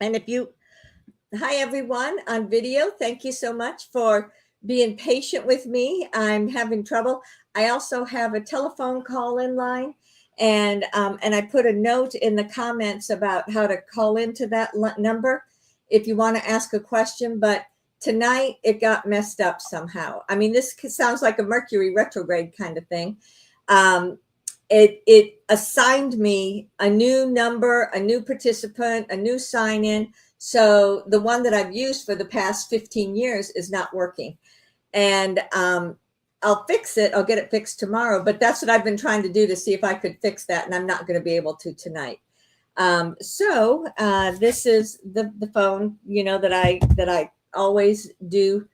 And hi everyone on video. Thank you so much for being patient with me. I'm having trouble. I also have a telephone call in line, and I put a note in the comments about how to call into that number if you want to ask a question. But tonight it got messed up somehow. I mean, this sounds like a Mercury retrograde kind of thing. It assigned me a new number, a new participant, a new sign in. So the one that I've used for the past 15 years is not working. And I'll fix it. I'll get it fixed tomorrow. But that's what I've been trying to do to see if I could fix that. And I'm not going to be able to tonight. This is the phone, that I always do.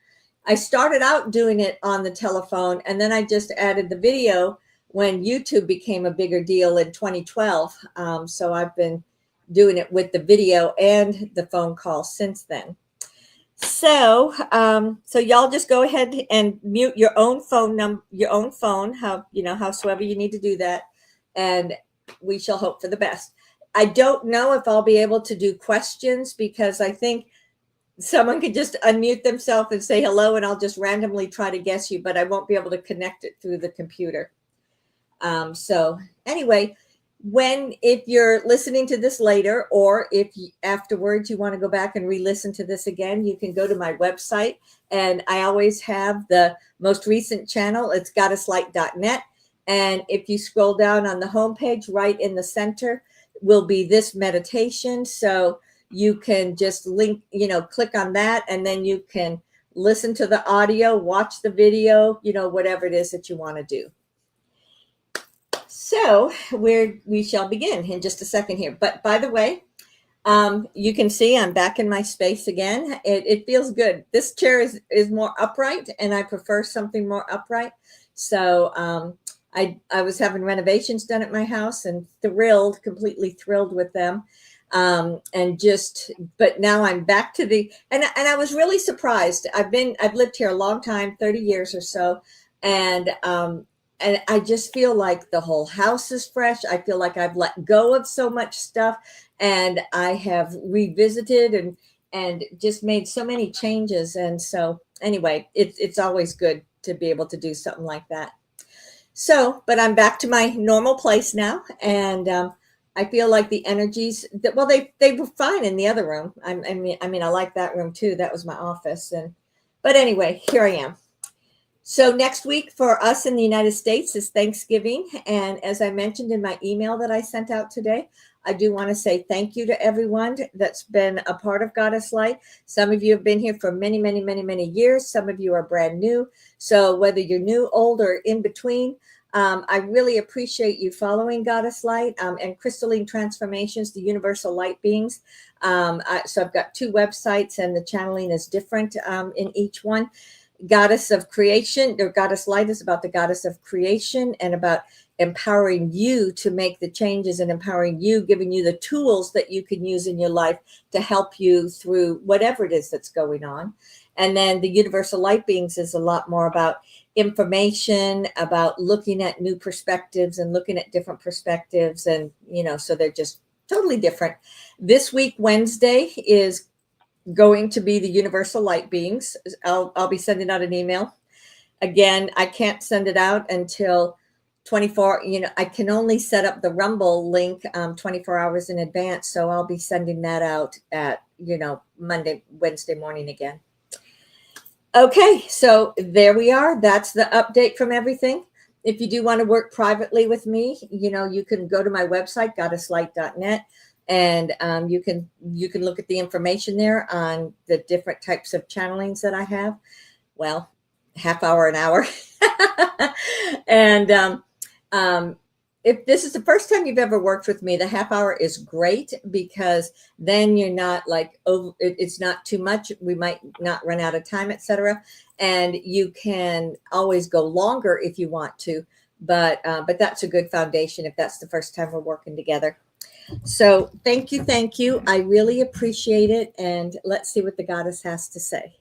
I started out doing it on the telephone, and then I just added the video when YouTube became a bigger deal in 2012. So I've been doing it with the video and the phone call since then. So y'all just go ahead and mute your own phone number, your own phone, howsoever you need to do that. And we shall hope for the best. I don't know if I'll be able to do questions, because I think someone could just unmute themselves and say hello, and I'll just randomly try to guess you, but I won't be able to connect it through the computer. So anyway, if you're listening to this later, or if afterwards you want to go back and re-listen to this again, you can go to my website, and I always have the most recent channel. It's goddesslight.net. And if you scroll down on the homepage, right in the center will be this meditation. So you can just click on that, and then you can listen to the audio, watch the video, whatever it is that you want to do. So we shall begin in just a second here. But by the way, you can see I'm back in my space again. It feels good. This chair is more upright, and I prefer something more upright. So I was having renovations done at my house, and completely thrilled with them. But now I'm back to and I was really surprised. I've lived here a long time, 30 years or so. And I just feel like the whole house is fresh. I feel like I've let go of so much stuff, and I have revisited and just made so many changes. And so anyway, it's always good to be able to do something like that. So, but I'm back to my normal place now, and I feel like the energies they were fine in the other room. I mean, I like that room too. That was my office. But anyway, here I am. So next week for us in the United States is Thanksgiving. And as I mentioned in my email that I sent out today, I do want to say thank you to everyone that's been a part of Goddess Light. Some of you have been here for many, many, many, many years. Some of you are brand new. So whether you're new, old, or in between, I really appreciate you following Goddess Light and Crystalline Transformations, the Universal Light Beings. So I've got 2 websites, and the channeling is different in each one. Goddess of Creation, or Goddess Light, is about the goddess of creation and about empowering you to make the changes, and empowering you, giving you the tools that you can use in your life to help you through whatever it is that's going on. And then the Universal Light Beings is a lot more about information, about looking at new perspectives and looking at different perspectives. And, so they're just totally different. This week, Wednesday, is going to be the Universal Light Beings. I'll be sending out an email. Again, I can't send it out until 24. I can only set up the Rumble link 24 hours in advance. So I'll be sending that out at, Wednesday morning again. Okay, so there we are. That's the update from everything. If you do want to work privately with me, you can go to my website, goddesslight.net. And you can look at the information there on the different types of channelings that I have. Well, half hour, an hour. And if this is the first time you've ever worked with me, the half hour is great, because then you're not it's not too much. We might not run out of time, etc. And you can always go longer if you want to. But that's a good foundation if that's the first time we're working together. So thank you. I really appreciate it. And let's see what the goddess has to say.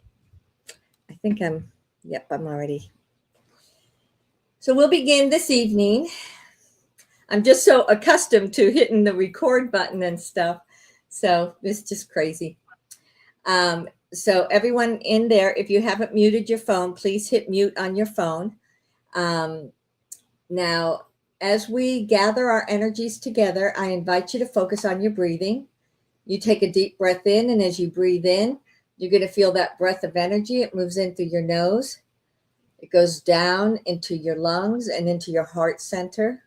I think I'm already. So we'll begin this evening. I'm just so accustomed to hitting the record button and stuff So it's just crazy. So everyone in there, if you haven't muted your phone, please hit mute on your phone. Um, Now, as we gather our energies together, I invite you to focus on your breathing. You take a deep breath in, and as you breathe in, you're going to feel that breath of energy. It moves in through your nose, it goes down into your lungs and into your heart center.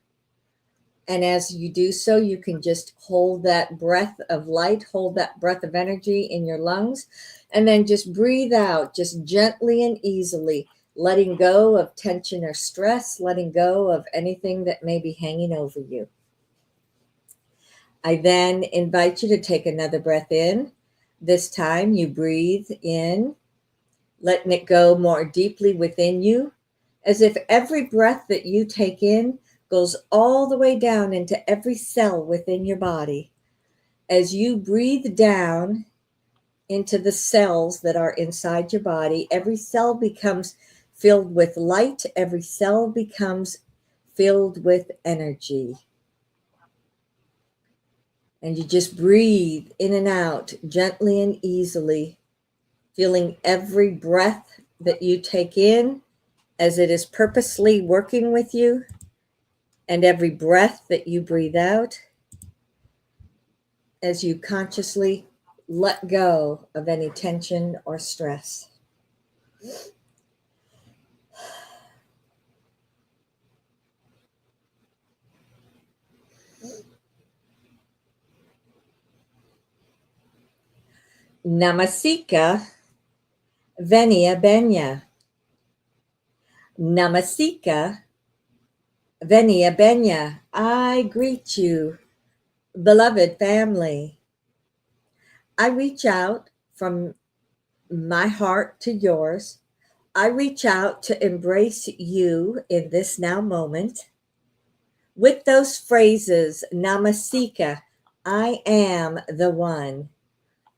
And as you do so, you can just hold that breath of light, hold that breath of energy in your lungs, and then just breathe out, just gently and easily, letting go of tension or stress, letting go of anything that may be hanging over you. I then invite you to take another breath in. This time you breathe in, letting it go more deeply within you, as if every breath that you take in goes all the way down into every cell within your body. As you breathe down into the cells that are inside your body, every cell becomes filled with light, every cell becomes filled with energy. And you just breathe in and out gently and easily, feeling every breath that you take in as it is purposely working with you, and every breath that you breathe out as you consciously let go of any tension or stress. Namasika Venia Benya. Namasika Venia Benya. I greet you, beloved family. I reach out from my heart to yours. I reach out to embrace you in this now moment with those phrases, Namasika, I am the one.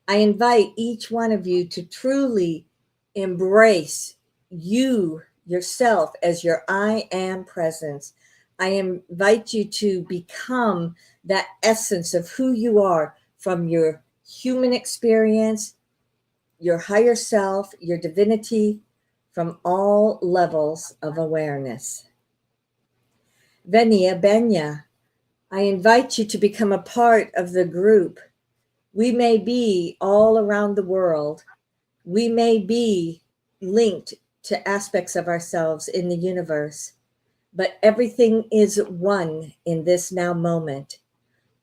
I invite each one of you to truly embrace you yourself as your I am presence. I invite you to become that essence of who you are from your human experience, your higher self, your divinity, from all levels of awareness. Venia Benya, I invite you to become a part of the group. We may be all around the world. We may be linked to aspects of ourselves in the universe, but everything is one in this now moment.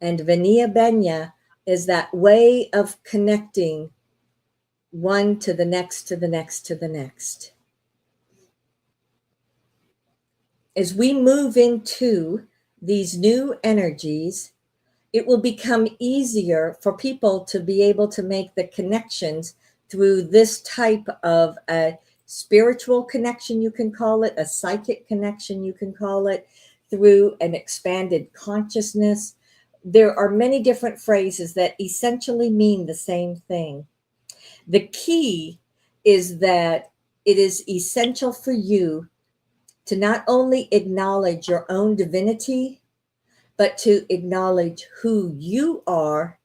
And Venia Benya is that way of connecting one to the next, to the next, to the next. As we move into these new energies, it will become easier for people to be able to make the connections through this type of a spiritual connection, you can call it, a psychic connection, you can call it, through an expanded consciousness. There are many different phrases that essentially mean the same thing. The key is that it is essential for you to not only acknowledge your own divinity, but to acknowledge who you are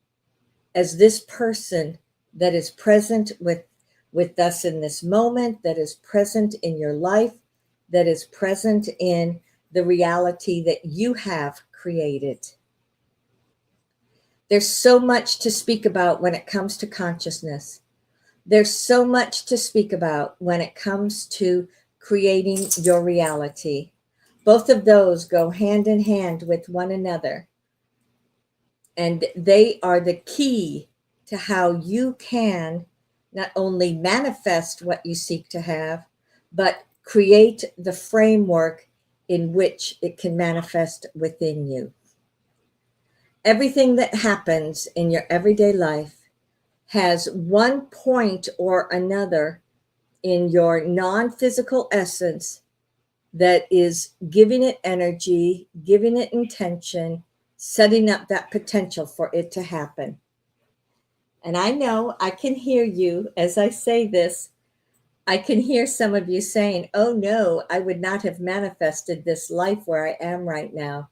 as this person that is present with us in this moment, that is present in your life, that is present in the reality that you have created. There's so much to speak about when it comes to consciousness. There's so much to speak about when it comes to creating your reality. Both of those go hand in hand with one another. And they are the key to how you can not only manifest what you seek to have, but create the framework in which it can manifest within you. Everything that happens in your everyday life has one point or another in your non-physical essence that is giving it energy, giving it intention, setting up that potential for it to happen. And I know I can hear you as I say this. I can hear some of you saying, oh no, I would not have manifested this life where I am right now.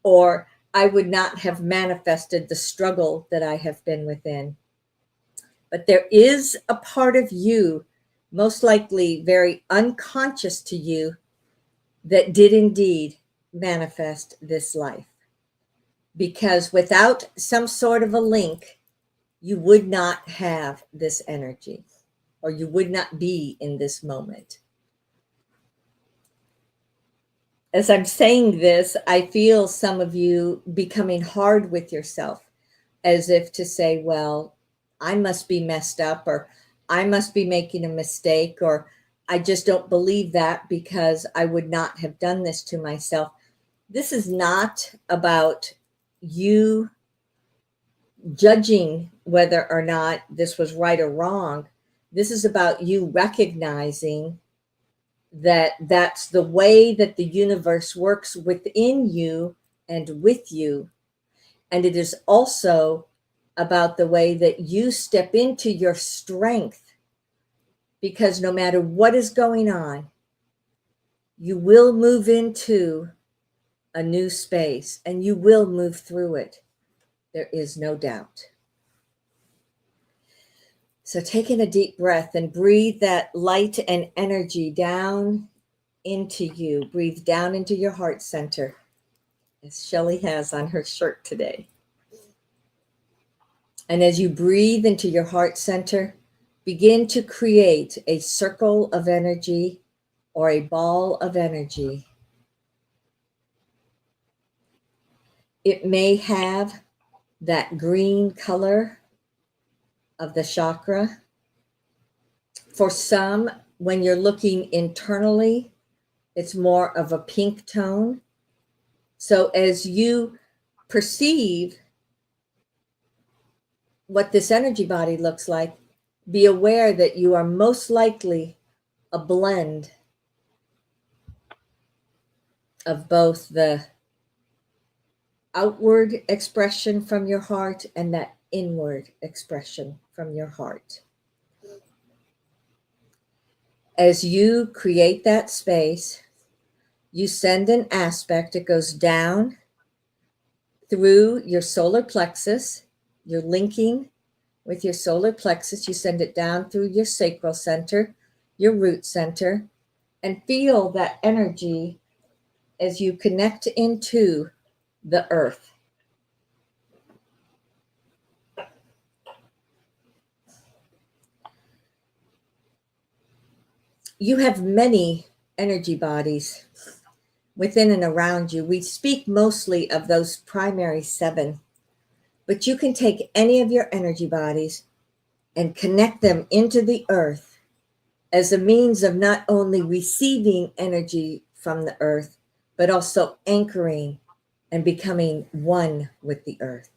Or I would not have manifested the struggle that I have been within. But there is a part of you, most likely very unconscious to you, that did indeed manifest this life. Because without some sort of a link, you would not have this energy, or you would not be in this moment. As I'm saying this, I feel some of you becoming hard with yourself, as if to say, well, I must be messed up, or I must be making a mistake, or I just don't believe that because I would not have done this to myself. This is not about you judging whether or not this was right or wrong. This is about you recognizing that that's the way that the universe works within you and with you. And it is also about the way that you step into your strength, because no matter what is going on, you will move into a new space and you will move through it. There is no doubt. So taking a deep breath and breathe that light and energy down into you. Breathe down into your heart center, as Shelly has on her shirt today. And as you breathe into your heart center, begin to create a circle of energy or a ball of energy. It may have that green color of the chakra. For some, when you're looking internally, it's more of a pink tone. So as you perceive what this energy body looks like, be aware that you are most likely a blend of both the outward expression from your heart and that inward expression from your heart. As you create that space, you send an aspect. It goes down through your solar plexus. You're linking with your solar plexus. You send it down through your sacral center, your root center, and feel that energy as you connect into the earth. You have many energy bodies within and around you. We speak mostly of those primary 7, but you can take any of your energy bodies and connect them into the earth as a means of not only receiving energy from the earth, but also anchoring and becoming one with the earth.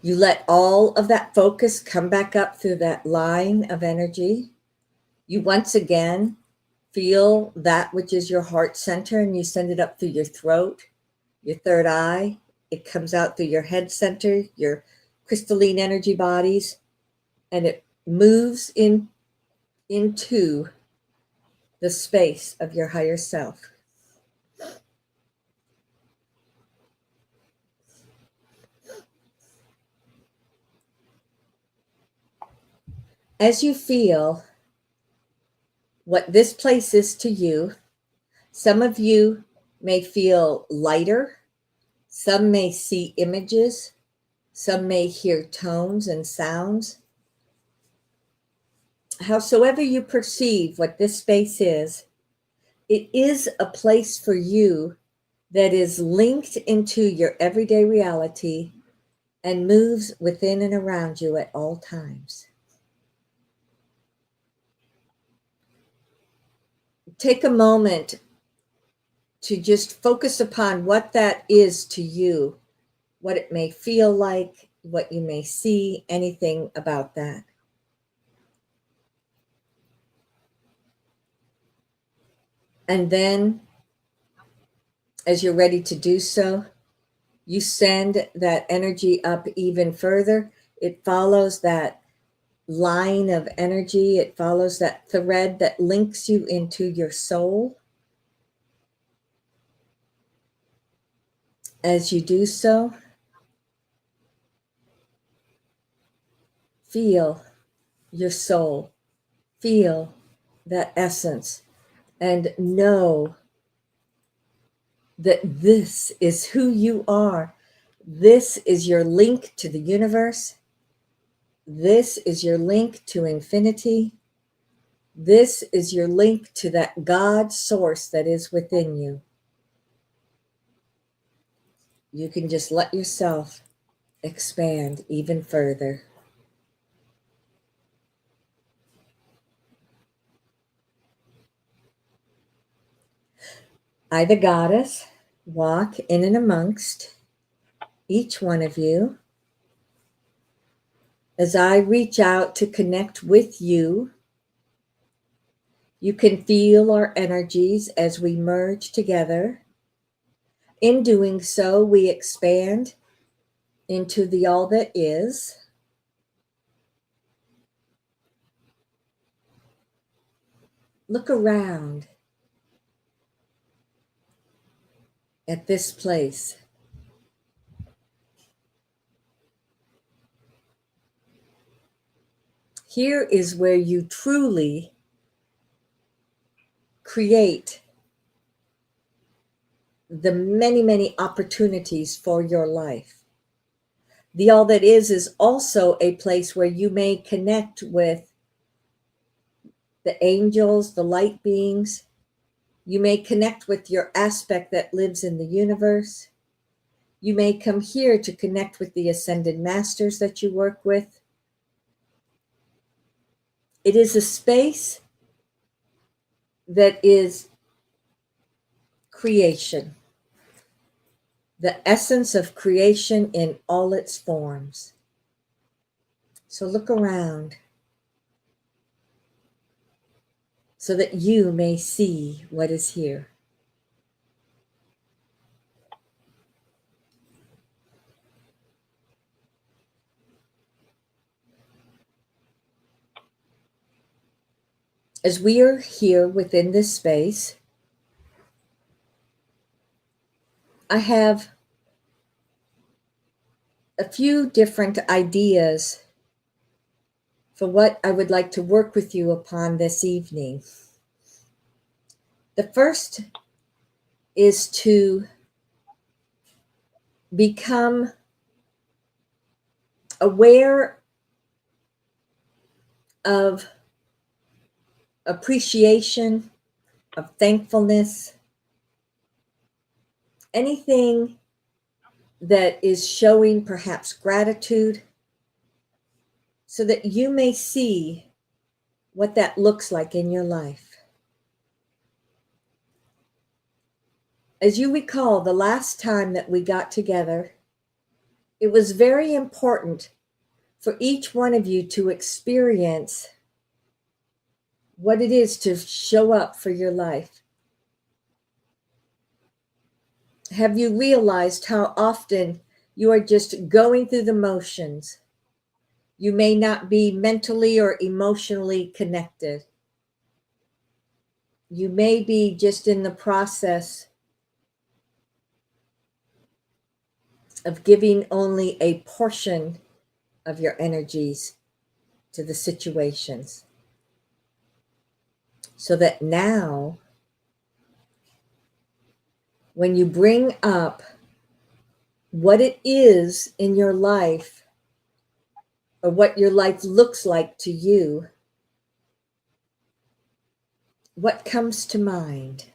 You let all of that focus come back up through that line of energy. You once again feel that which is your heart center, and you send it up through your throat, your third eye. It comes out through your head center, your crystalline energy bodies, and it moves into the space of your higher self. As you feel what this place is to you, some of you may feel lighter, some may see images, some may hear tones and sounds. Howsoever you perceive what this space is, it is a place for you that is linked into your everyday reality and moves within and around you at all times. Take a moment to just focus upon what that is to you, what it may feel like, what you may see, anything about that. And then, as you're ready to do so, you send that energy up even further. It follows that line of energy. It follows that thread that links you into your soul. As you do so, feel your soul, feel that essence, and know that this is who you are. This is your link to the universe. This is your link to infinity. This is your link to that God source that is within you. You can just let yourself expand even further. I, the goddess, walk in and amongst each one of you as I reach out to connect with you. You can feel our energies as we merge together. In doing so, we expand into the all that is. Look around at this place. Here is where you truly create the many, many opportunities for your life. The all that is also a place where you may connect with the angels, the light beings. You may connect with your aspect that lives in the universe. You may come here to connect with the ascended masters that you work with. It is a space that is creation, the essence of creation in all its forms. So look around so that you may see what is here. As we are here within this space, I have a few different ideas for what I would like to work with you upon this evening. The first is to become aware of appreciation, of thankfulness, anything that is showing perhaps gratitude, so that you may see what that looks like in your life. As you recall, the last time that we got together, it was very important for each one of you to experience what it is to show up for your life. Have you realized how often you are just going through the motions? You may not be mentally or emotionally connected. You may be just in the process of giving only a portion of your energies to the situations. So that now, when you bring up what it is in your life, or what your life looks like to you, what comes to mind?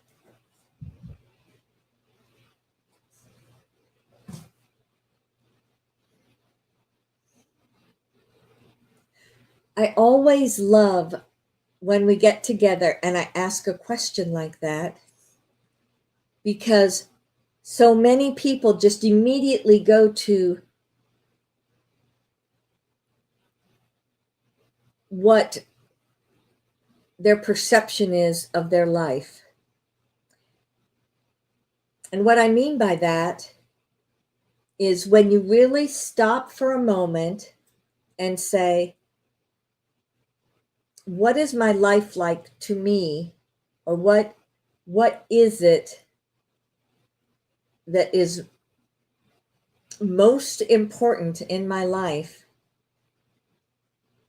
I always love when we get together and I ask a question like that, because so many people just immediately go to what their perception is of their life. And what I mean by that is when you really stop for a moment and say, what is my life like to me? Or what is it that is most important in my life.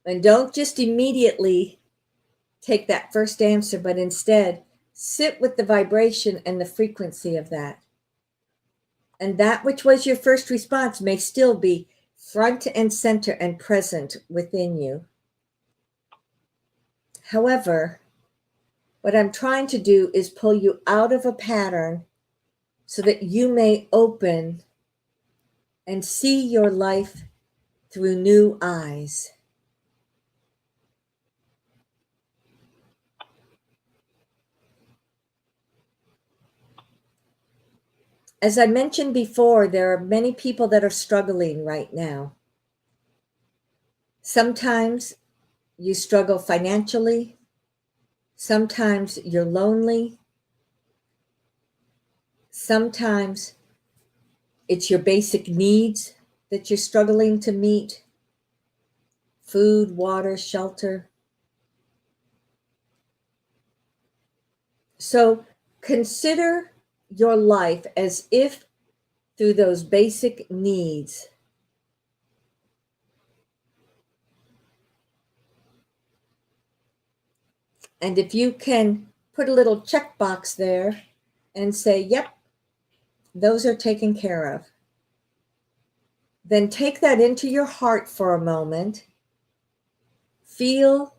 And don't just immediately take that first answer, but instead sit with the vibration and the frequency of that. And that which was your first response may still be front and center and present within you. However, what I'm trying to do is pull you out of a pattern so that you may open and see your life through new eyes. As I mentioned before, there are many people that are struggling right now. Sometimes you struggle financially. Sometimes you're lonely. Sometimes it's your basic needs that you're struggling to meet: food, water, shelter. So consider your life as if through those basic needs. And if you can put a little checkbox there and say, yep, those are taken care of, then take that into your heart for a moment. Feel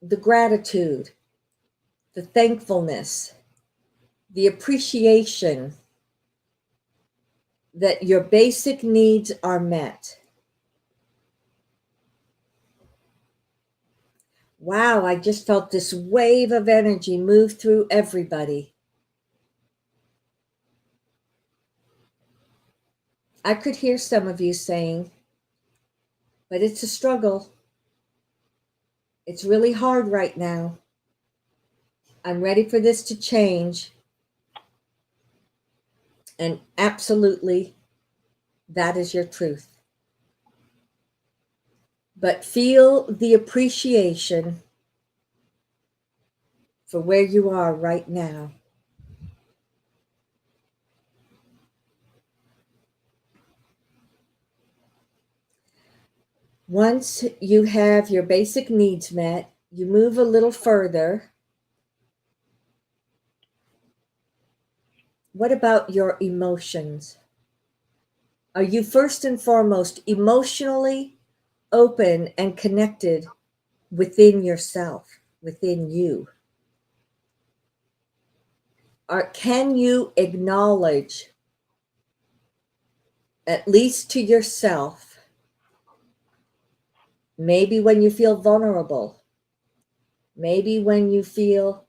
the gratitude, the thankfulness, the appreciation that your basic needs are met. Wow, I just felt this wave of energy move through everybody. I could hear some of you saying, but it's a struggle. It's really hard right now. I'm ready for this to change. And absolutely, that is your truth. But feel the appreciation for where you are right now. Once you have your basic needs met, you move a little further. What about your emotions? Are you first and foremost emotionally open and connected within yourself, within you? Or can you acknowledge, at least to yourself, maybe when you feel vulnerable, maybe when you feel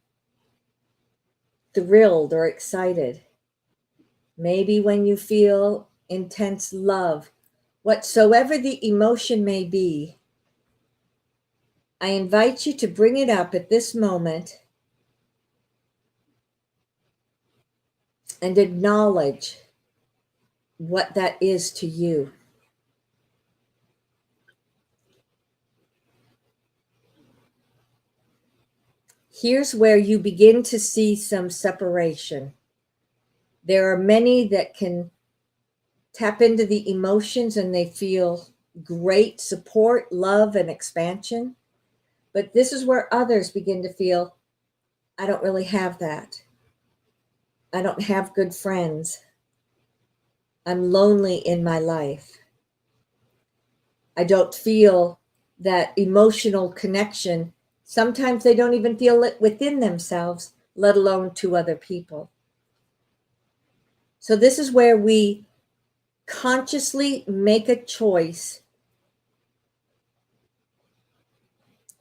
thrilled or excited, maybe when you feel intense love, whatsoever the emotion may be, I invite you to bring it up at this moment and acknowledge what that is to you. Here's where you begin to see some separation. There are many that can tap into the emotions and they feel great support, love, and expansion. But this is where others begin to feel, I don't really have that. I don't have good friends. I'm lonely in my life. I don't feel that emotional connection. Sometimes they don't even feel it within themselves, let alone to other people. So this is where we consciously make a choice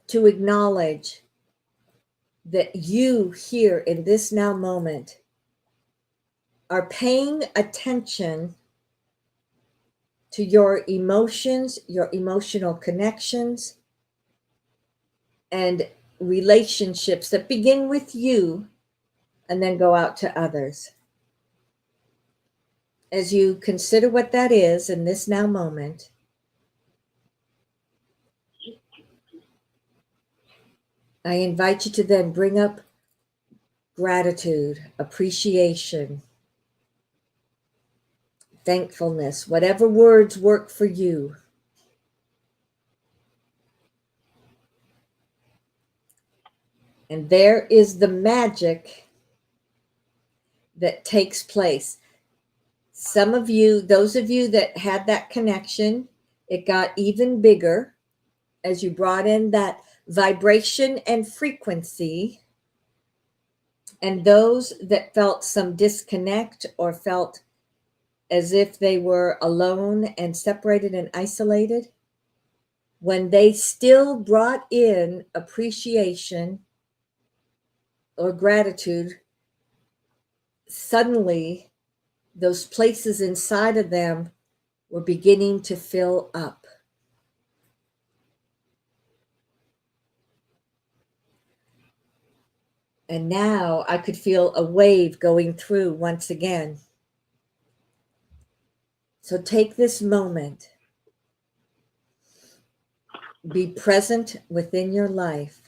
to acknowledge that you here in this now moment are paying attention to your emotions, your emotional connections, and relationships that begin with you and then go out to others. As you consider what that is in this now moment, I invite you to then bring up gratitude, appreciation, thankfulness, whatever words work for you. And there is the magic that takes place. Some of you, those of you that had that connection, it got even bigger as you brought in that vibration and frequency. And those that felt some disconnect or felt as if they were alone and separated and isolated, when they still brought in appreciation or gratitude, suddenly those places inside of them were beginning to fill up. And now I could feel a wave going through once again. So take this moment. Be present within your life.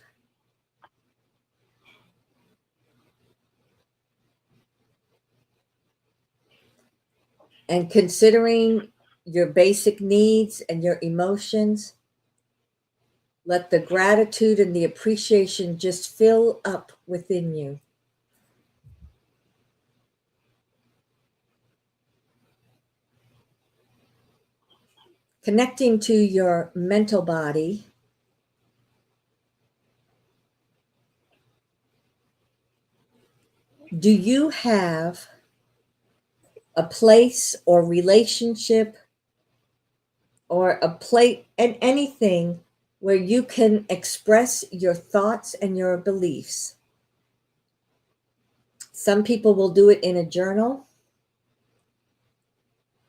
And considering your basic needs and your emotions, let the gratitude and the appreciation just fill up within you. Connecting to your mental body, do you have a place or relationship or a plate and anything where you can express your thoughts and your beliefs? Some people will do it in a journal.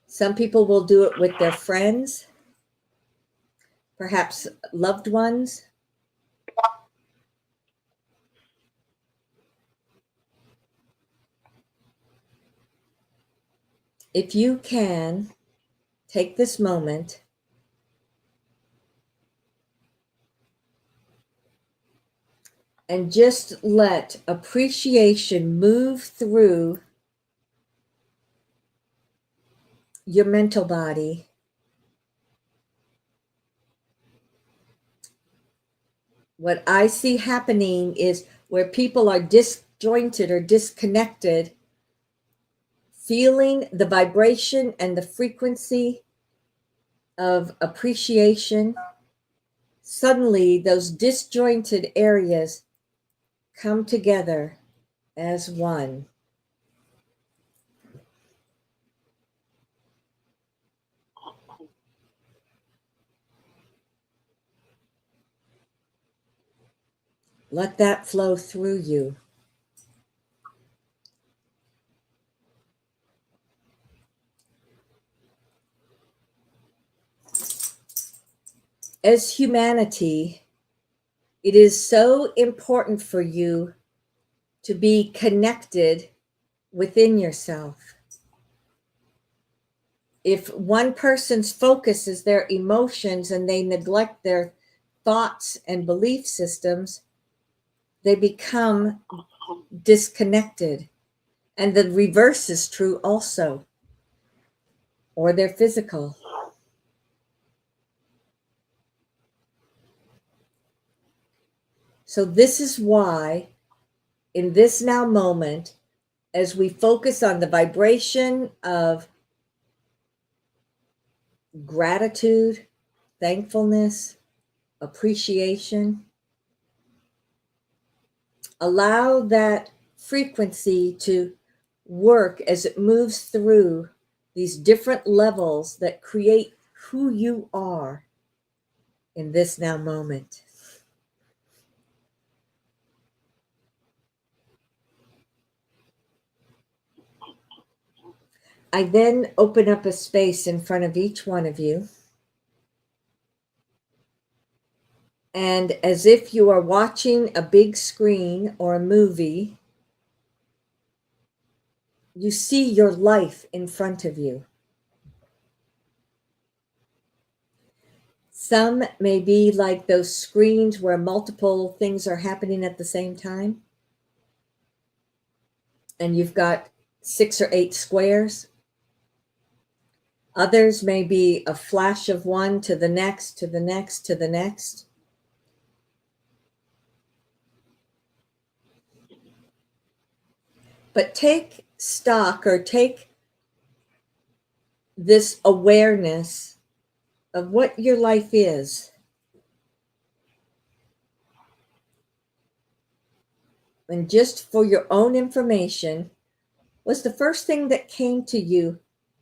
Some people will do it with their friends, perhaps loved ones. If you can, take this moment and just let appreciation move through your mental body. What I see happening is where people are disjointed or disconnected, feeling the vibration and the frequency of appreciation, suddenly those disjointed areas come together as one. Let that flow through you. As humanity, it is so important for you to be connected within yourself. If one person's focus is their emotions and they neglect their thoughts and belief systems, they become disconnected. And the reverse is true also, or they're physical. So this is why in this now moment, as we focus on the vibration of gratitude, thankfulness, appreciation, allow that frequency to work as it moves through these different levels that create who you are in this now moment. I then open up a space in front of each one of you. And as if you are watching a big screen or a movie, you see your life in front of you. Some may be like those screens where multiple things are happening at the same time. And you've got 6 or 8 squares. Others may be a flash of one to the next, to the next, to the next. But take stock, or take this awareness of what your life is. And just for your own information, was the first thing that came to you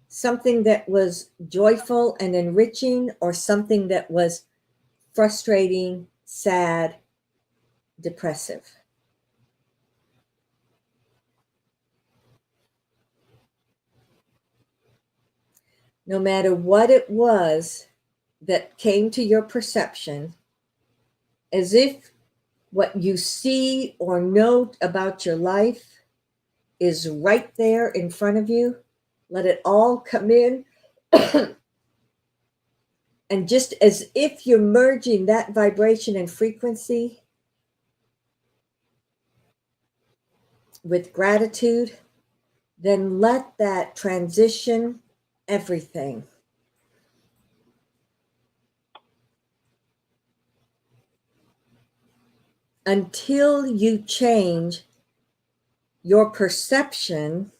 something that was joyful and enriching, or something that was frustrating, sad, depressive? No matter what it was that came to your perception, as if what you see or know about your life is right there in front of you, let it all come in. And just as if you're merging that vibration and frequency with gratitude, then let that transition everything. Until you change your perception,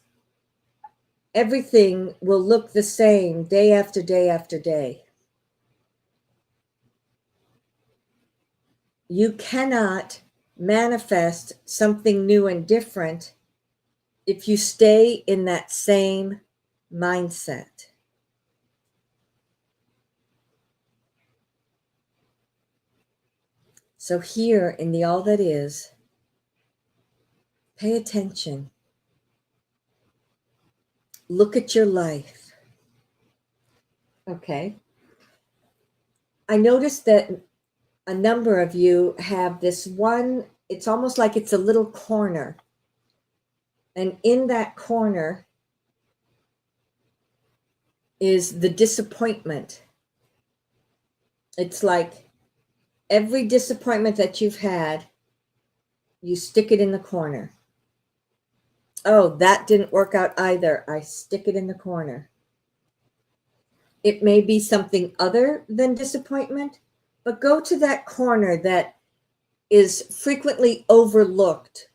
everything will look the same day after day after day. You cannot manifest something new and different if you stay in that same mindset. So, here in the All That Is, pay attention. Look at your life. Okay. I noticed that a number of you have this one, it's almost like it's a little corner. And in that corner is the disappointment. It's like every disappointment that you've had, you stick it in the corner. Oh, that didn't work out either. I stick it in the corner. It may be something other than disappointment, but go to that corner that is frequently overlooked,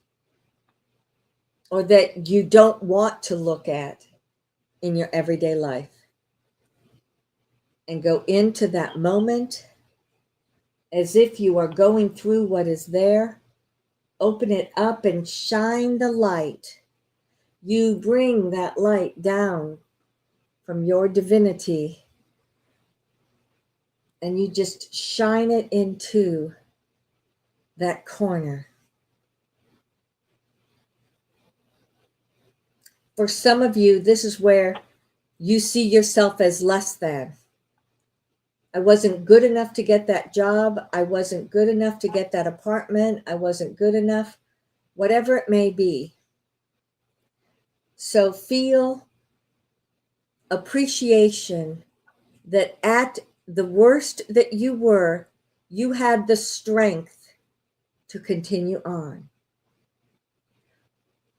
or that you don't want to look at in your everyday life, and go into that moment as if you are going through what is there. Open it up and shine the light. You bring that light down from your divinity, and you just shine it into that corner. For some of you, this is where you see yourself as less than. I wasn't good enough to get that job. I wasn't good enough to get that apartment. I wasn't good enough, whatever it may be. So feel appreciation that at the worst that you were, you had the strength to continue on.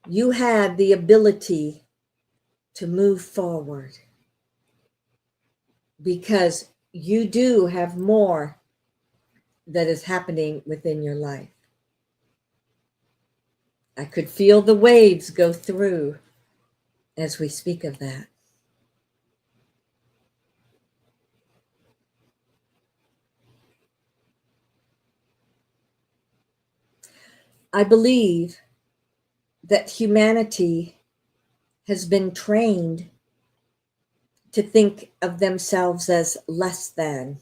You had the ability to move forward, because you do have more that is happening within your life. I could feel the waves go through as we speak of that. I believe that humanity has been trained to think of themselves as less than.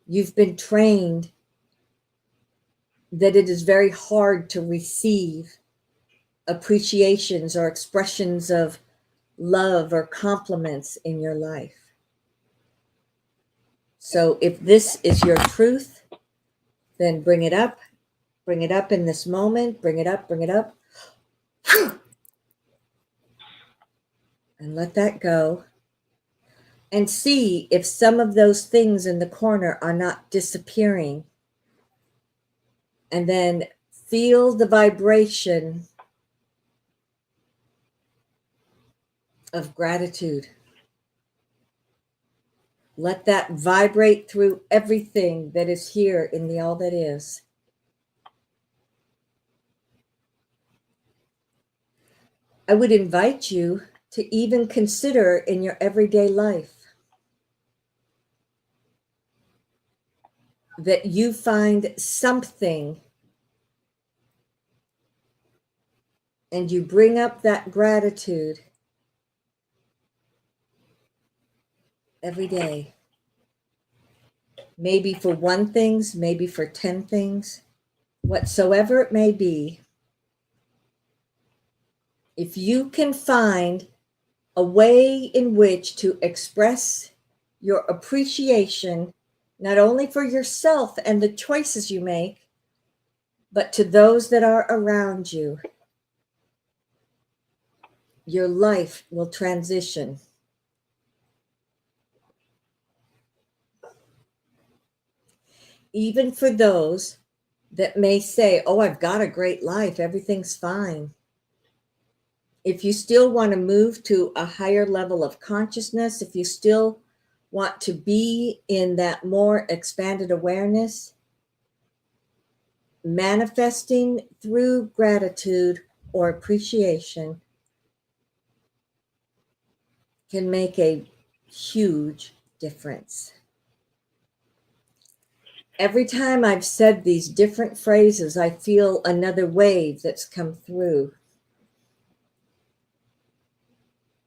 You've been trained that it is very hard to receive appreciations or expressions of love or compliments in your life. So if this is your truth, then bring it up. Bring it up in this moment. Bring it up, bring it up. And let that go. And see if some of those things in the corner are not disappearing. And then feel the vibration of gratitude. Let that vibrate through everything that is here in the all that is. I would invite you to even consider in your everyday life that you find something and you bring up that gratitude every day. Maybe for one thing, maybe for 10 things, whatsoever it may be. If you can find a way in which to express your appreciation, not only for yourself and the choices you make, but to those that are around you, your life will transition. Even for those that may say, oh, I've got a great life, everything's fine. If you still want to move to a higher level of consciousness, if you still want to be in that more expanded awareness, manifesting through gratitude or appreciation can make a huge difference. Every time I've said these different phrases, I feel another wave that's come through.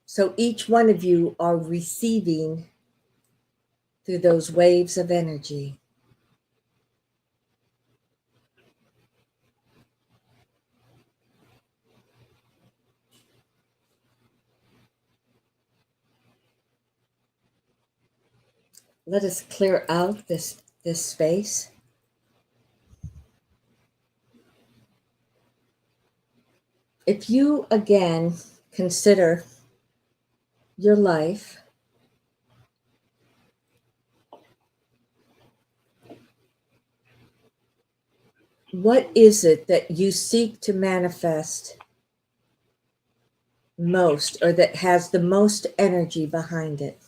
So each one of you are receiving through those waves of energy. Let us clear out this space. If you again consider your life, what is it that you seek to manifest most, or that has the most energy behind it?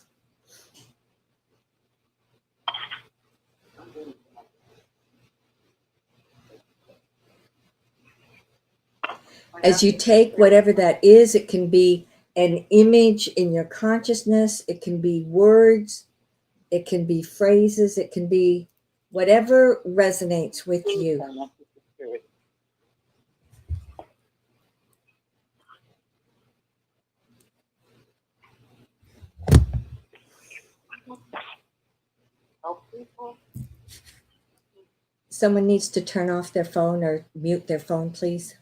As you take whatever that is, it can be an image in your consciousness, it can be words, it can be phrases, it can be whatever resonates with you. Someone needs to turn off their phone or mute their phone, please.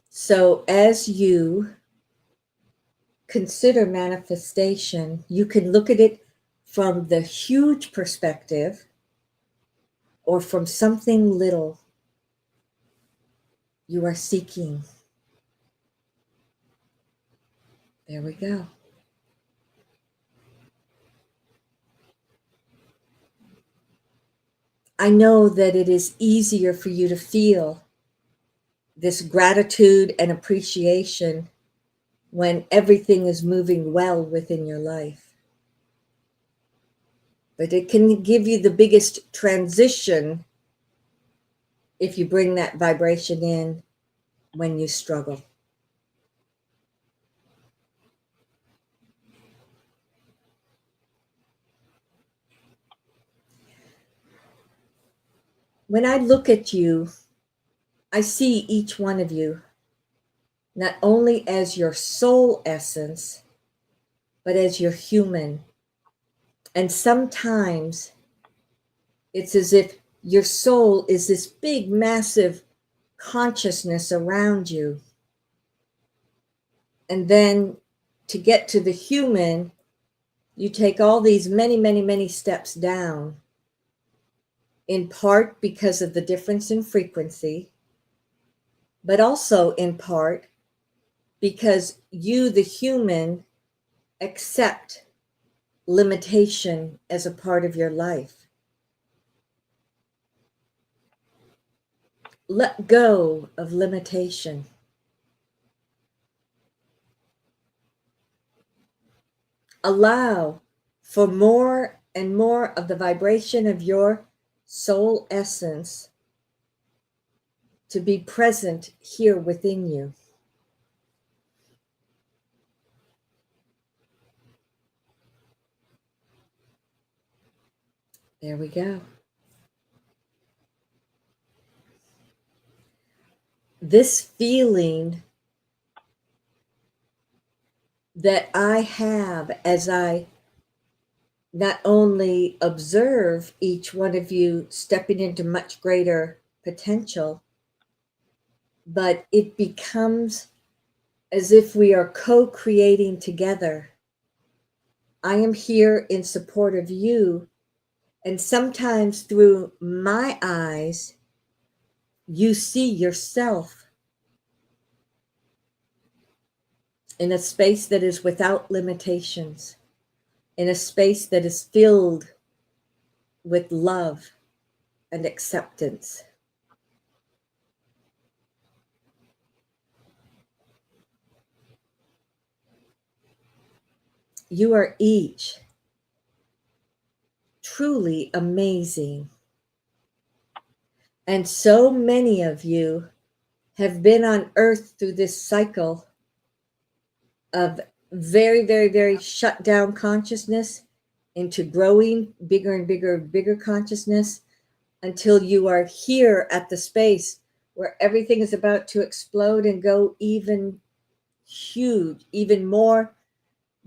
So as you consider manifestation, you can look at it from the huge perspective or from something little you are seeking. There we go. I know that it is easier for you to feel this gratitude and appreciation when everything is moving well within your life. But it can give you the biggest transition if you bring that vibration in when you struggle. When I look at you, I see each one of you not only as your soul essence, but as your human. And sometimes it's as if your soul is this big, massive consciousness around you. And then to get to the human, you take all these many, many, many steps down, in part because of the difference in frequency, but also in part because you, the human, accept limitation as a part of your life. Let go of limitation. Allow for more and more of the vibration of your soul essence to be present here within you. There we go. This feeling that I have as I not only observe each one of you stepping into much greater potential, but it becomes as if we are co creating together. I am here in support of you, and sometimes through my eyes, you see yourself in a space that is without limitations, in a space that is filled with love and acceptance. You are each truly amazing. And so many of you have been on earth through this cycle of very, very, very shut down consciousness into growing bigger and bigger and bigger consciousness until you are here at the space where everything is about to explode and go even huge, even more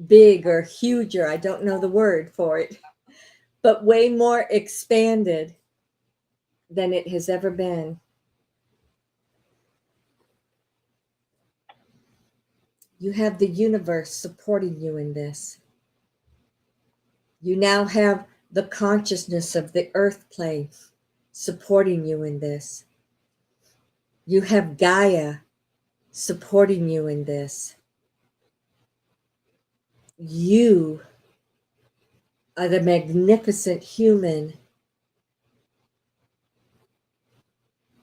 big or huger. I don't know the word for it, but way more expanded than it has ever been. You have the universe supporting you in this. You now have the consciousness of the earth plane supporting you in this. You have Gaia supporting you in this. You are the magnificent human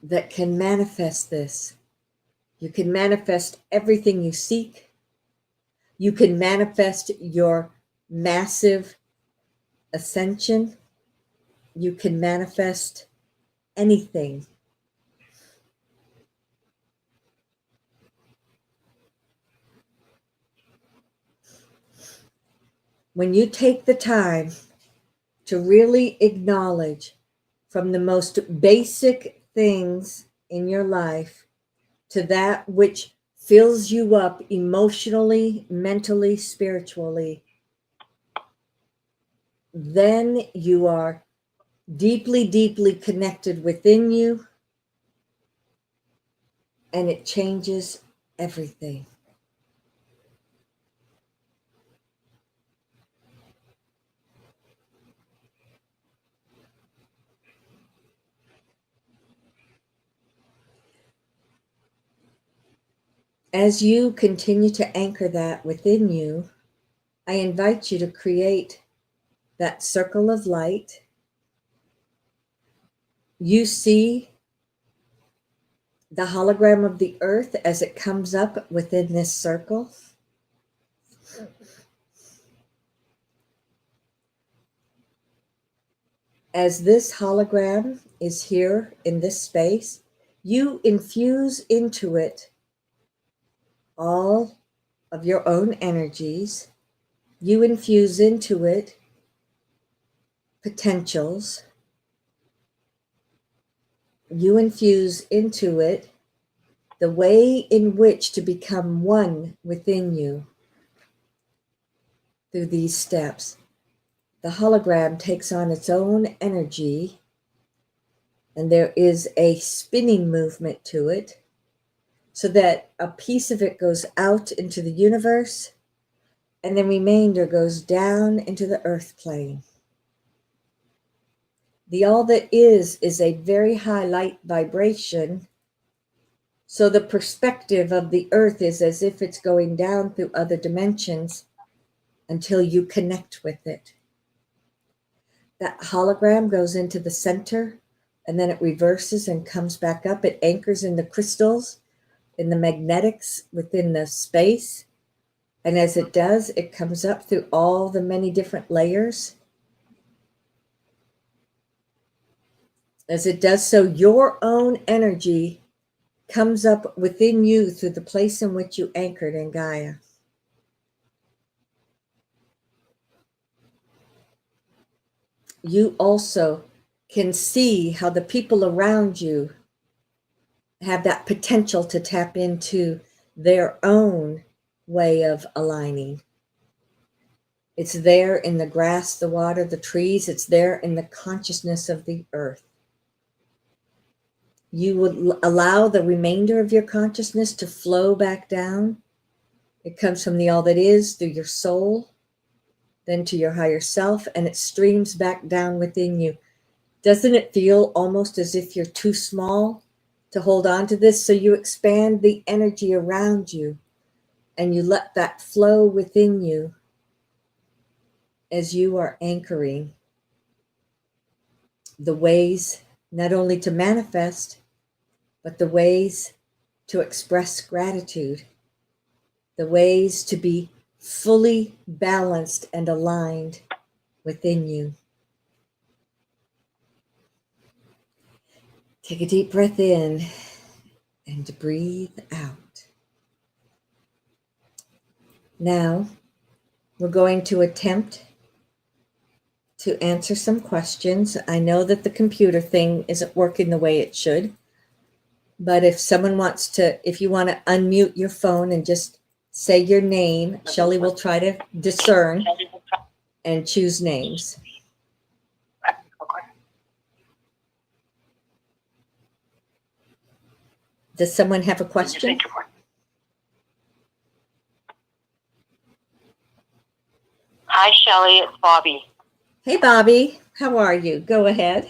that can manifest this. You can manifest everything you seek. You can manifest your massive ascension. You can manifest anything. When you take the time to really acknowledge from the most basic things in your life to that which fills you up emotionally, mentally, spiritually, then you are deeply, deeply connected within you, and it changes everything. As you continue to anchor that within you, I invite you to create that circle of light. You see the hologram of the earth as it comes up within this circle. As this hologram is here in this space, you infuse into it all of your own energies. You infuse into it potentials. You infuse into it the way in which to become one within you through these steps. The hologram takes on its own energy, and there is a spinning movement to it so that a piece of it goes out into the universe and the remainder goes down into the earth plane. The all that is a very high light vibration. So the perspective of the earth is as if it's going down through other dimensions until you connect with it. That hologram goes into the center and then it reverses and comes back up. It anchors in the crystals, in the magnetics within the space. And as it does, it comes up through all the many different layers. As it does so, your own energy comes up within you through the place in which you anchored in Gaia. You also can see how the people around you have that potential to tap into their own way of aligning. It's there in the grass, the water, the trees. It's there in the consciousness of the earth. You would allow the remainder of your consciousness to flow back down. It comes from the all that is through your soul, then to your higher self, and it streams back down within you. Doesn't it feel almost as if you're too small to hold on to this? So you expand the energy around you and you let that flow within you as you are anchoring the ways not only to manifest, but the ways to express gratitude, the ways to be fully balanced and aligned within you. Take a deep breath in and breathe out. Now, we're going to attempt to answer some questions. I know that the computer thing isn't working the way it should, but if someone wants to, if you want to unmute your phone and just say your name, Shelley will try to discern and choose names. Does someone have a question? Hi, Shelley. It's Bobby. Hey, Bobby. How are you? Go ahead.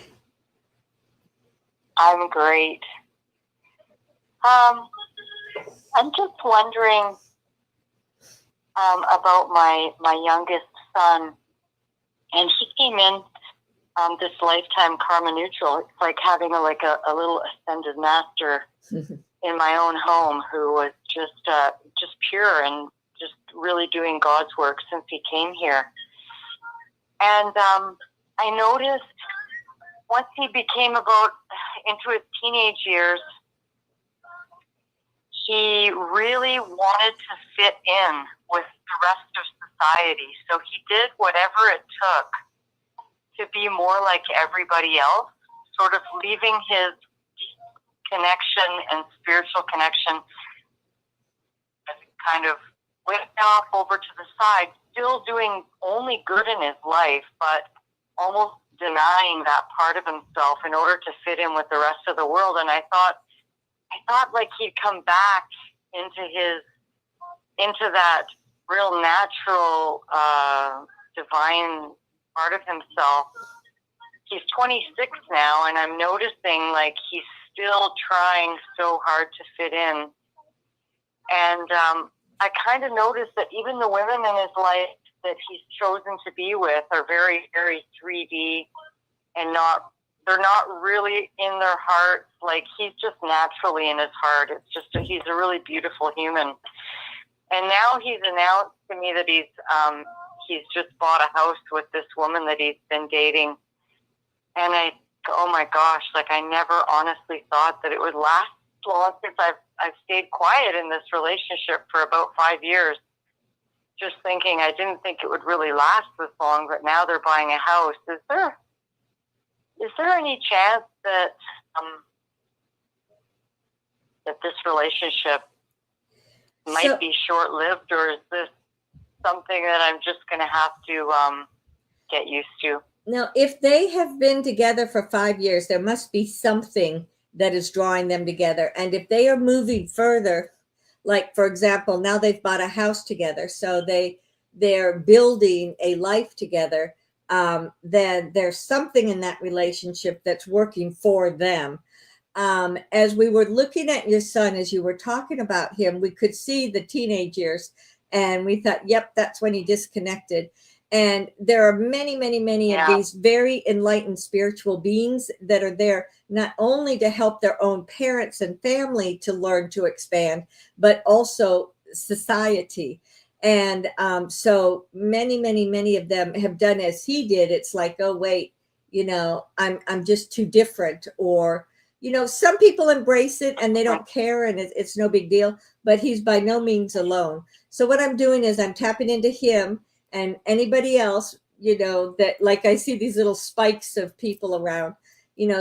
I'm great. I'm just wondering about my youngest son, and he came in this lifetime karma neutral. It's like having a little ascended master in my own home who was just pure and just really doing God's work since he came here. And I noticed once he became about into his teenage years, he really wanted to fit in with the rest of society. So he did whatever it took to be more like everybody else, sort of leaving his connection and spiritual connection kind of way off over to the side, still doing only good in his life, but almost denying that part of himself in order to fit in with the rest of the world. And I thought like he'd come back into that real natural, divine part of himself. He's 26 now, and I'm noticing like he's still trying so hard to fit in. And I kind of noticed that even the women in his life that he's chosen to be with are very, very 3D and they're not really in their hearts. Like he's just naturally in his heart. It's just he's a really beautiful human. And now he's announced to me that he's just bought a house with this woman that he's been dating. And oh my gosh, like I never honestly thought that it would last long since I've stayed quiet in this relationship for about 5 years. Just thinking, I didn't think it would really last this long, but now they're buying a house. Is there any chance that that this relationship might be short-lived, or is this something that I'm just going to have to get used to? Now, if they have been together for 5 years, there must be something that is drawing them together. And if they are moving further, like, for example, now they've bought a house together, so they're building a life together, then there's something in that relationship that's working for them. As we were looking at your son, as you were talking about him, we could see the teenage years, and we thought, yep, that's when he disconnected. And there are many, many, many of these very enlightened spiritual beings that are there not only to help their own parents and family to learn to expand, but also society. And so many, many, many of them have done as he did. It's like, oh, wait, I'm just too different. Or, some people embrace it and they don't care and it's no big deal, but he's by no means alone. So what I'm doing is I'm tapping into him and anybody else, that, like, I see these little spikes of people around,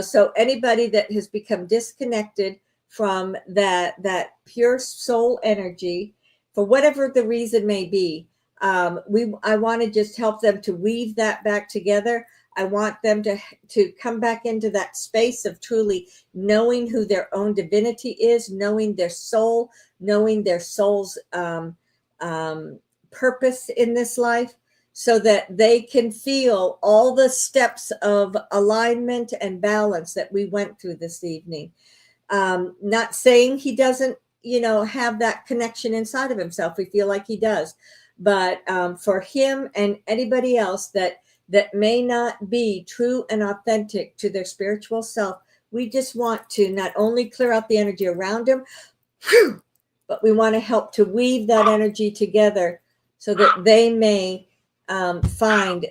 so anybody that has become disconnected from that pure soul energy, for whatever the reason may be, I want to just help them to weave that back together. I want them to come back into that space of truly knowing who their own divinity is, knowing their soul, knowing their soul's purpose in this life, so that they can feel all the steps of alignment and balance that we went through this evening. Not saying he doesn't, have that connection inside of himself. We feel like he does. But for him and anybody else that may not be true and authentic to their spiritual self, we just want to not only clear out the energy around him, but we want to help to weave that energy together so that they may find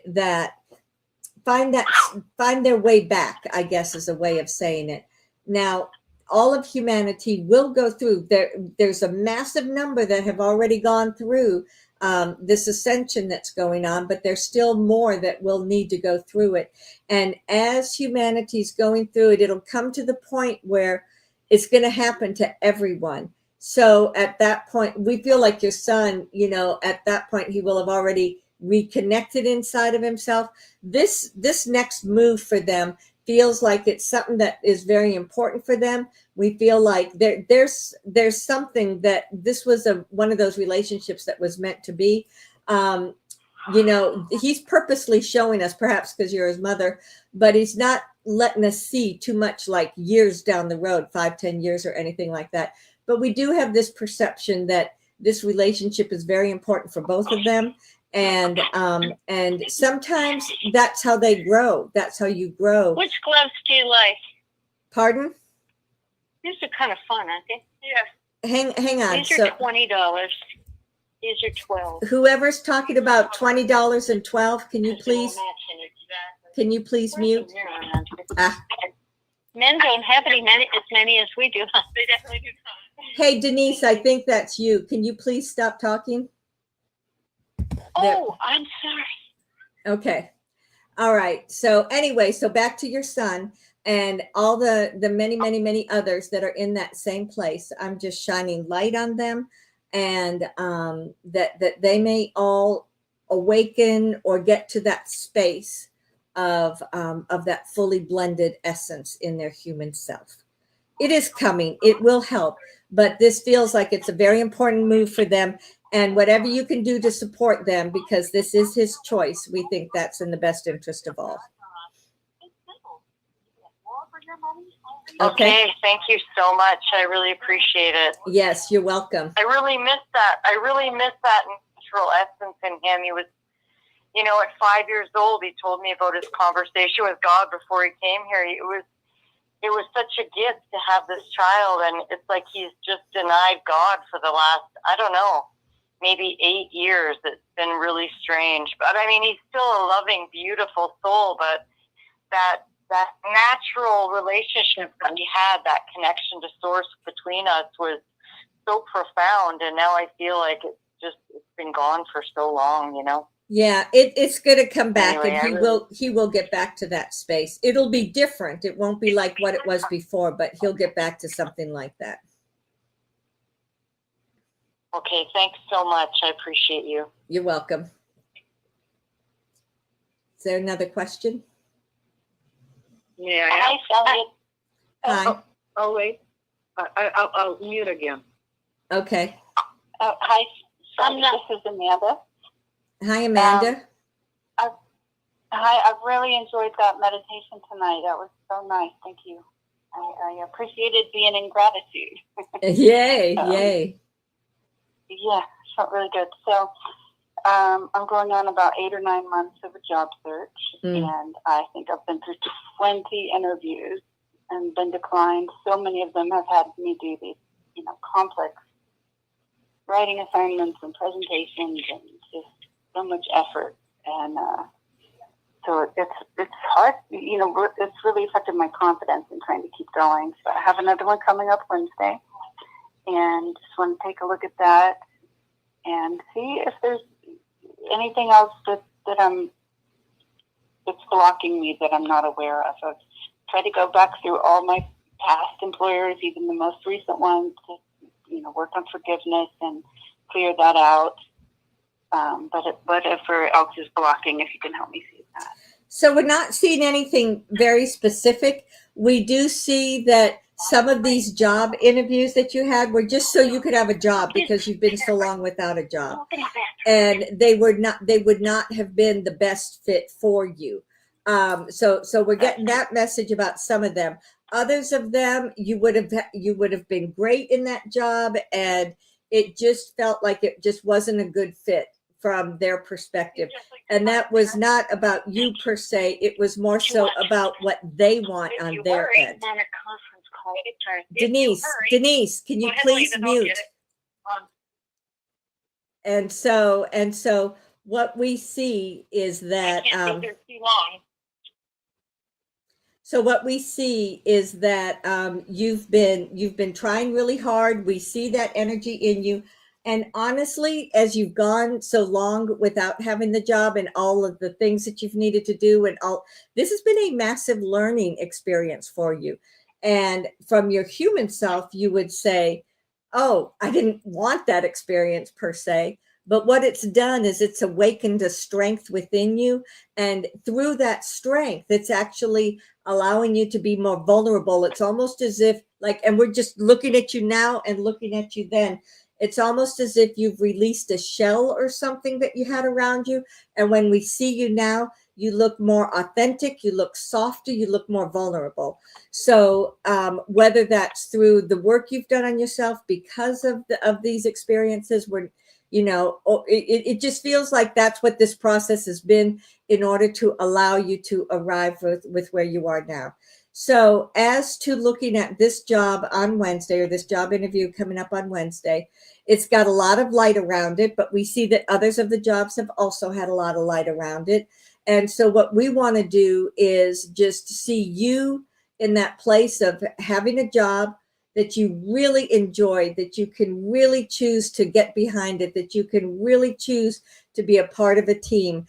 their way back, I guess is a way of saying it. Now, all of humanity will go through. There's a massive number that have already gone through this ascension that's going on, but there's still more that will need to go through it. And as humanity's going through it, it'll come to the point where it's going to happen to everyone. So at that point, we feel like your son, at that point, he will have already reconnected inside of himself. This next move for them feels like it's something that is very important for them. We feel like there's something that this was one of those relationships that was meant to be. He's purposely showing us, perhaps because you're his mother, but he's not letting us see too much like years down the road, 5-10 years or anything like that. But we do have this perception that this relationship is very important for both of them. And sometimes that's how they grow. That's how you grow. Which gloves do you like? Pardon? These are kind of fun, aren't they? Yeah. Hang on. These are $20. These are $12. Whoever's talking about $20 and $12, can you please mute? Men don't have as many as we do. They definitely do. Hey, Denise, I think that's you. Can you please stop talking? Oh, I'm sorry. Okay. All right. So anyway, so back to your son and all the many, many, many others that are in that same place. I'm just shining light on them, and that they may all awaken or get to that space of that fully blended essence in their human self. It is coming. It will help. But this feels like it's a very important move for them. And whatever you can do to support them, because this is his choice, we think that's in the best interest of all. Okay, thank you so much. I really appreciate it. Yes, you're welcome. I really miss that. I really miss that natural essence in him. He was, at 5 years old, he told me about his conversation with God before he came here. It was such a gift to have this child, and it's like he's just denied God for the last, I don't know, maybe 8 years. It's been really strange. But I mean, he's still a loving, beautiful soul, but that natural relationship that we had, that connection to source between us was so profound, and now I feel like it's been gone for so long, Yeah, it's going to come back, anyway, and he will get back to that space. It'll be different. It won't be like what it was before, but he'll get back to something like that. Okay, thanks so much. I appreciate you. You're welcome. Is there another question? Yeah. Hi, Sally. Hi. Oh, wait. I'll mute again. Okay. Hi, Sally. This is Amanda. Hi, Amanda. Hi, I really enjoyed that meditation tonight. That was so nice. Thank you. I appreciated being in gratitude. Yay, yay. Yeah, felt really good. So I'm going on about 8 or 9 months of a job search, and I think I've been through 20 interviews and been declined. So many of them have had me do these, complex writing assignments and presentations, and just so much effort. And so it's hard, it's really affected my confidence in trying to keep going. So I have another one coming up Wednesday, and just want to take a look at that and see if there's anything else that's blocking me that I'm not aware of. I've tried to go back through all my past employers, even the most recent ones, to work on forgiveness and clear that out. But whatever else is blocking, if you can help me see that. So we're not seeing anything very specific. We do see that some of these job interviews that you had were just so you could have a job because you've been so long without a job, and they would not have been the best fit for you. So we're getting that message about some of them. Others of them, you would have been great in that job, and it just felt like it just wasn't a good fit from their perspective. And that was not about you per se. It was more so about what they want on their end. Denise, can you please mute? And so what we see is that you've been trying really hard. We see that energy in you. And honestly, as you've gone so long without having the job and all of the things that you've needed to do, and all this has been a massive learning experience for you. And from your human self, you would say, oh, I didn't want that experience per se. But what it's done is it's awakened a strength within you. And through that strength, it's actually allowing you to be more vulnerable. It's almost as if and we're just looking at you now and looking at you then. It's almost as if you've released a shell or something that you had around you. And when we see you now, you look more authentic, you look softer, you look more vulnerable. So whether that's through the work you've done on yourself because of these experiences, it just feels like that's what this process has been in order to allow you to arrive with where you are now. So as to looking at this job on Wednesday, or this job interview coming up on Wednesday, it's got a lot of light around it, but we see that others of the jobs have also had a lot of light around it. And so what we want to do is just see you in that place of having a job that you really enjoy, that you can really choose to get behind it, that you can really choose to be a part of a team.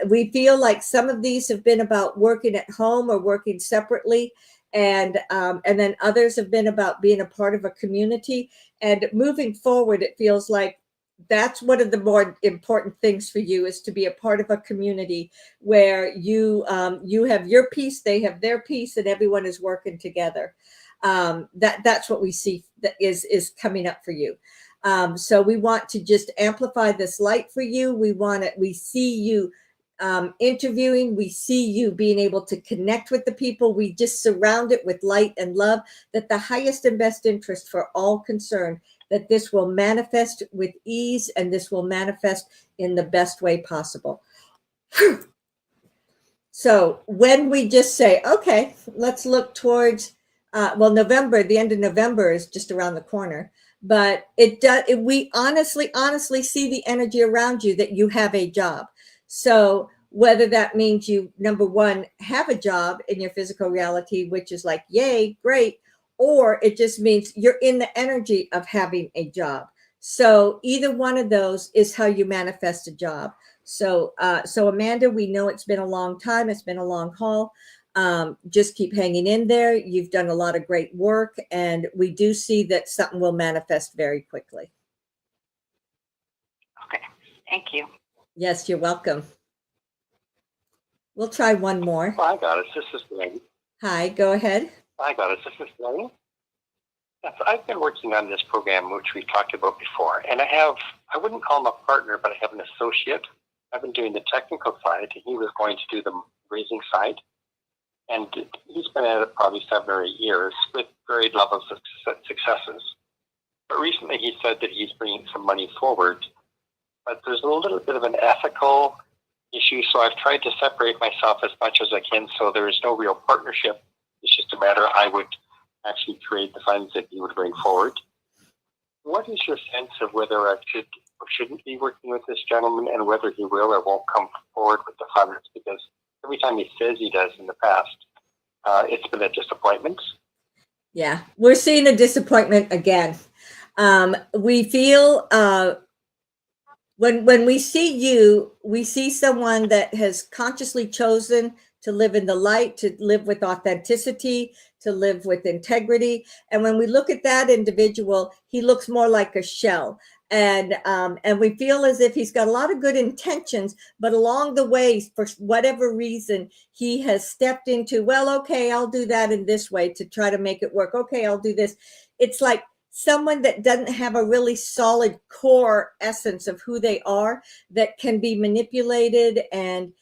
We feel like some of these have been about working at home or working separately, and then others have been about being a part of a community. And moving forward, it feels like that's one of the more important things for you, is to be a part of a community where you have your piece, they have their piece, and everyone is working together. That's what we see that is coming up for you. So we want to just amplify this light for you. We see you interviewing. We see you being able to connect with the people. We just surround it with light and love, that the highest and best interest for all concerned, that this will manifest with ease, and this will manifest in the best way possible. So when we just say, okay, let's look towards, November, the end of November is just around the corner, but we honestly see the energy around you that you have a job. So whether that means you, number one, have a job in your physical reality, which is like, yay, great, or it just means you're in the energy of having a job. So either one of those is how you manifest a job. So Amanda, we know it's been a long time. It's been a long haul. Just keep hanging in there. You've done a lot of great work, and we do see that something will manifest very quickly. Okay. Thank you. Yes, you're welcome. We'll try one more. Oh, I got it. This is Blaine. Hi, go ahead. I got it. This is Blaine. Yes, I've been working on this program, which we talked about before, and I wouldn't call him a partner, but I have an associate. I've been doing the technical side, and he was going to do the raising side. And he's been at it probably 7 or 8 years with varied levels of successes. But recently he said that he's bringing some money forward but there's a little bit of an ethical issue. So I've tried to separate myself as much as I can. So there is no real partnership. It's just a matter I would actually create the funds that he would bring forward. What is your sense of whether I should or shouldn't be working with this gentleman, and whether he will or won't come forward with the funds? Because every time he says he does in the past, it's been a disappointment. Yeah, we're seeing a disappointment again. We feel when we see you, we see someone that has consciously chosen to live in the light, to live with authenticity, to live with integrity. And when we look at that individual, he looks more like a shell. And we feel as if he's got a lot of good intentions, but along the way, for whatever reason, he has stepped into, well, okay, I'll do that in this way to try to make it work. Okay, I'll do this. It's like someone that doesn't have a really solid core essence of who they are, that can be manipulated and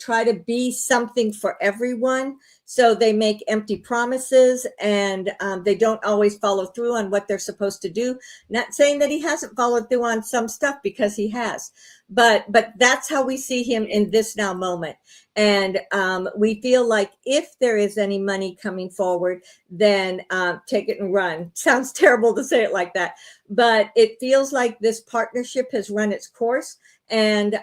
try to be something for everyone. So they make empty promises, and they don't always follow through on what they're supposed to do. Not saying that he hasn't followed through on some stuff, because he has, but that's how we see him in this now moment. And we feel like if there is any money coming forward, then take it and run. Sounds terrible to say it like that, but it feels like this partnership has run its course. And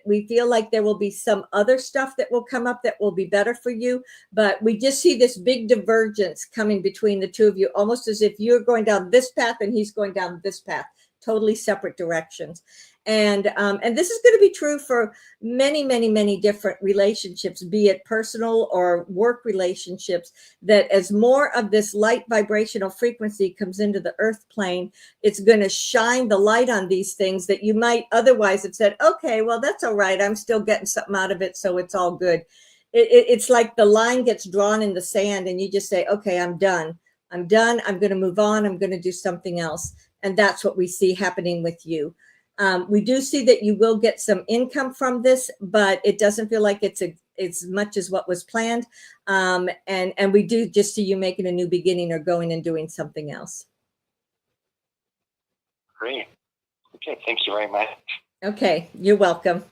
we feel like there will be some other stuff that will come up that will be better for you. But we just see this big divergence coming between the two of you, almost as if you're going down this path and he's going down this path, totally separate directions. And this is going to be true for many, many, many different relationships, be it personal or work relationships, that as more of this light vibrational frequency comes into the earth plane, it's going to shine the light on these things that you might otherwise have said, okay, well, that's all right, I'm still getting something out of it, so it's all good. It's like the line gets drawn in the sand and you just say, okay, I'm done, I'm going to move on, I'm going to do something else. And that's what we see happening with you. We do see that you will get some income from this, but it doesn't feel like it's as much as what was planned. And we do just see you making a new beginning or going and doing something else. Great. Okay, thank you very much. Okay, you're welcome.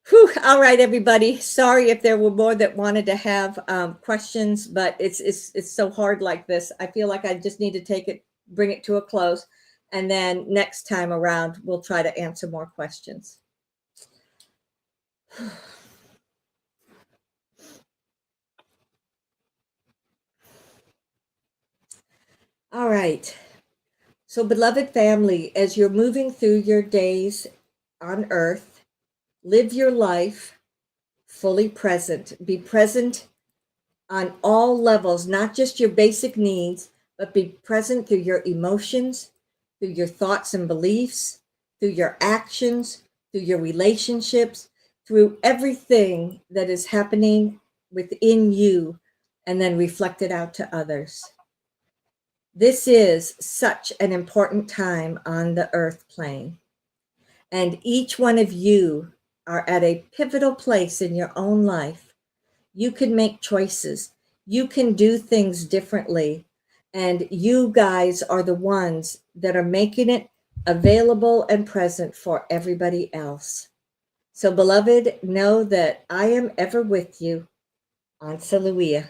Whew. All right, everybody. Sorry if there were more that wanted to have questions, but it's so hard like this. I feel like I just need to bring it to a close. And then next time around, we'll try to answer more questions. All right. So, beloved family, as you're moving through your days on earth, live your life fully present. Be present on all levels, not just your basic needs, but be present through your emotions, through your thoughts and beliefs, through your actions, through your relationships, through everything that is happening within you, and then reflect it out to others. This is such an important time on the earth plane. And each one of you are at a pivotal place in your own life. You can make choices. You can do things differently. And you guys are the ones that are making it available and present for everybody else. So, beloved, know that I am ever with you. Ansa Luia.